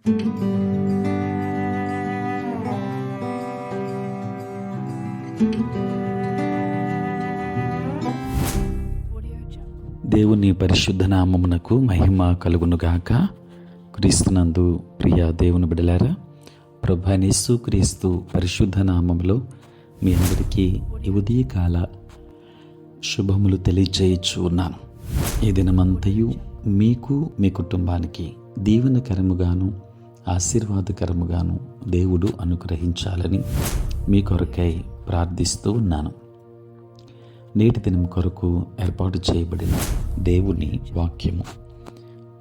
దేవుని పరిశుద్ధ నామమునకు మహిమ కలుగునుగాక. క్రీస్తునందు ప్రియ దేవుని బిడ్డలారా, ప్రభువైన యేసు క్రీస్తు పరిశుద్ధ నామములో మీ అందరికీ ఈ ఉదయకాల శుభములు తెలియజేయచ్చు ఉన్నాను. ఈ దినమంతయు మీకు మీ కుటుంబానికి దీవెనకరముగాను ఆశీర్వాదకరముగాను దేవుడు అనుగ్రహించాలని మీ కొరకై ప్రార్థిస్తూ ఉన్నాను. నేటి దినం కొరకు ఏర్పాటు చేయబడిన దేవుని వాక్యము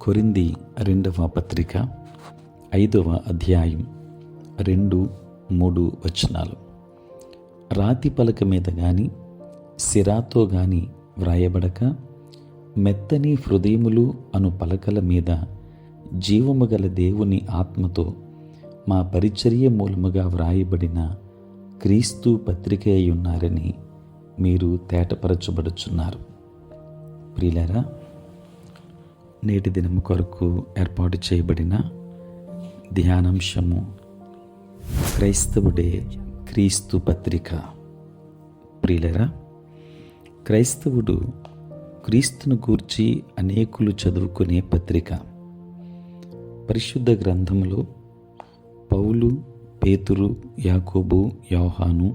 కొరింథీ 2వ పత్రిక 5వ అధ్యాయం 2-3 వచనాలు. రాతి పలక మీద గాని సిరాతో గాని వ్రాయబడక మెత్తని హృదయములు అను పలకల మీద జీవము గల దేవుని ఆత్మతో మా పరిచర్య మూలముగా వ్రాయబడిన క్రీస్తు పత్రిక అయి ఉన్నారని మీరు తేటపరచబడుచున్నారు. ప్రియులారా, నేటి దినము కొరకు ఏర్పాటు చేయబడిన ధ్యానాంశము క్రైస్తవుడే క్రీస్తు పత్రిక. ప్రియులారా, క్రైస్తవుడు క్రీస్తును గూర్చి అనేకులు చదువుకునే పత్రిక. పరిశుద్ధ గ్రంథములో పౌలు, పేతురు, యాకోబు, యోహాను,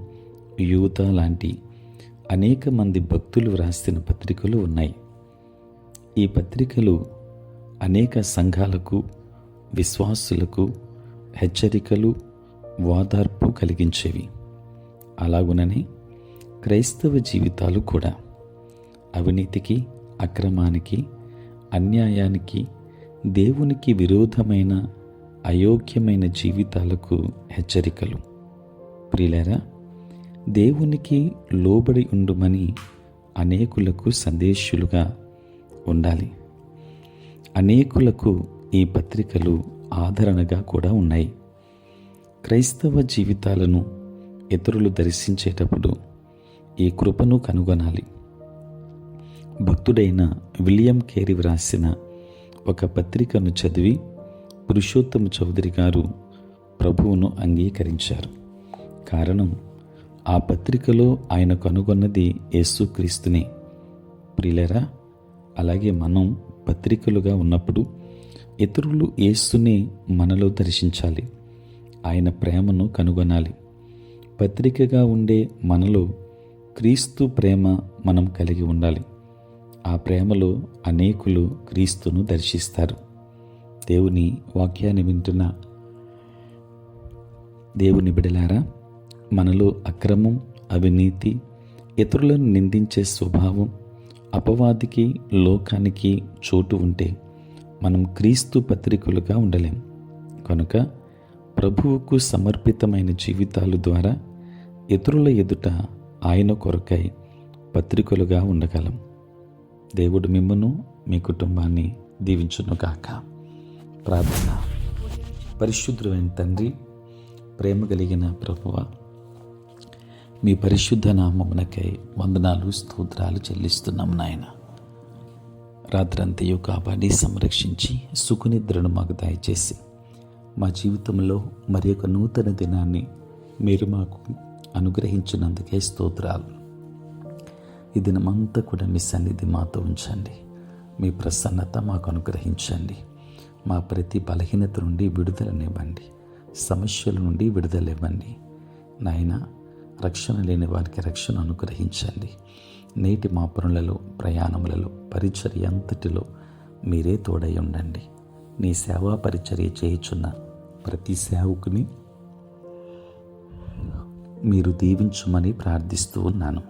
యూదా లాంటి అనేక మంది భక్తులు వ్రాసిన పత్రికలు ఉన్నాయి. ఈ పత్రికలు అనేక సంఘాలకు, విశ్వాసులకు హెచ్చరికలు, ఓదార్పు కలిగించేవి. అలాగుననే క్రైస్తవ జీవితాలు కూడా అవినీతికి, అక్రమానికి, అన్యాయానికి, దేవునికి విరోధమైన అయోగ్యమైన జీవితాలకు హెచ్చరికలు. ప్రియులారా, దేవునికి లోబడి ఉండుమని అనేకులకు సందేశులుగా ఉండాలి. అనేకులకు ఈ పత్రికలు ఆదరణగా కూడా ఉన్నాయి. క్రైస్తవ జీవితాలను ఇతరులు దర్శించేటప్పుడు ఈ కృపను కనుగొనాలి. భక్తుడైన విలియం కేరీ వ్రాసిన ఒక పత్రికను చదివి పురుషోత్తమ చౌదరి గారు ప్రభువును అంగీకరించారు. కారణం, ఆ పత్రికలో ఆయన కనుగొన్నది యేసుక్రీస్తునే. ప్రియులారా, అలాగే మనం పత్రికలుగా ఉన్నప్పుడు ఇతరులు యేసునే మనలో దర్శించాలి. ఆయన ప్రేమను కనుగొనాలి. పత్రికగా ఉండే మనలో క్రీస్తు ప్రేమ మనం కలిగి ఉండాలి. ఆ ప్రేమలో అనేకులు క్రీస్తును దర్శిస్తారు. దేవుని వాక్యాన్ని వింటున్న దేవుని బిడ్డలారా, మనలో అక్రమం, అవినీతి, ఇతరులను నిందించే స్వభావం, అపవాదికి, లోకానికి చోటు ఉంటే మనం క్రీస్తు పత్రికలుగా ఉండలేం. కనుక ప్రభువుకు సమర్పితమైన జీవితాల ద్వారా ఇతరుల ఎదుట ఆయన కొరకై పత్రికలుగా ఉండగలం. దేవుడు మిమ్మును, మీ కుటుంబాన్ని దీవించునుగాక. ప్రార్థన. పరిశుద్ధుడైన తండ్రి, ప్రేమ కలిగిన ప్రభువా, మీ పరిశుద్ధ నామమునకై వందనాలు, స్తోత్రాలు చెల్లిస్తున్నాం నాయన. రాత్రంతయు కాపాడి సంరక్షించి సుఖనిద్రను మాకు దయచేసి మా జీవితంలో మరి ఒక నూతన దినాన్ని మీరు మాకు అనుగ్రహించినందుకే స్తోత్రాలు. ఈ దినమంతా కూడా మీ సన్నిధి మాతో ఉంచండి. మీ ప్రసన్నత మాకు అనుగ్రహించండి. మా ప్రతి బలహీనత నుండి విడుదలనివ్వండి. సమస్యల నుండి విడుదలివ్వండి నాయన. రక్షణ లేని వారికి రక్షణ అనుగ్రహించండి. నేటి మా పనులలో, ప్రయాణములలో, పరిచర్య అంతటిలో మీరే తోడై ఉండండి. నీ సేవా పరిచర్య చేయుచున్న ప్రతి సేవకుని మీరు దీవించుమని ప్రార్థిస్తూ ఉన్నాను.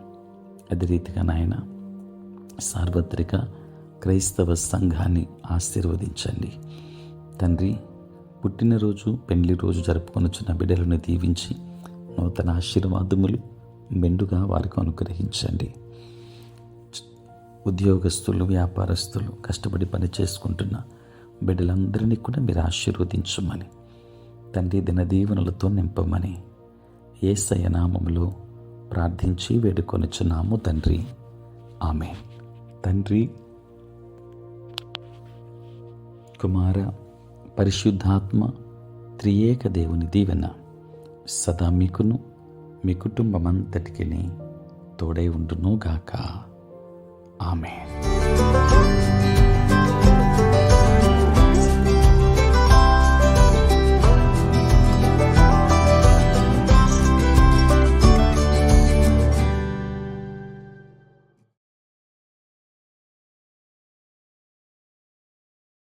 అదే రీతిగా నాయన, సార్వత్రిక క్రైస్తవ సంఘాన్ని ఆశీర్వదించండి తండ్రి. పుట్టినరోజు, పెళ్లి రోజు జరుపుకొనుచున్న బిడ్డలను దీవించి నూతన ఆశీర్వాదములు మెండుగా వారికి అనుగ్రహించండి. ఉద్యోగస్తులు, వ్యాపారస్తులు, కష్టపడి పని చేసుకుంటున్న బిడ్డలందరినీ కూడా మీరు ఆశీర్వదించమని తండ్రి దినదీవెనలతో నింపమని యేసయ్య నామములో ప్రార్థించి వేడుకొనుచున్నాము తండ్రి. ఆమేన్. తండ్రి, కుమార, పరిశుద్ధాత్మ త్రియేక దేవుని దీవెన సదా మీకును మీ కుటుంబమంతటికి తోడై ఉండునుగాక. ఆమేన్.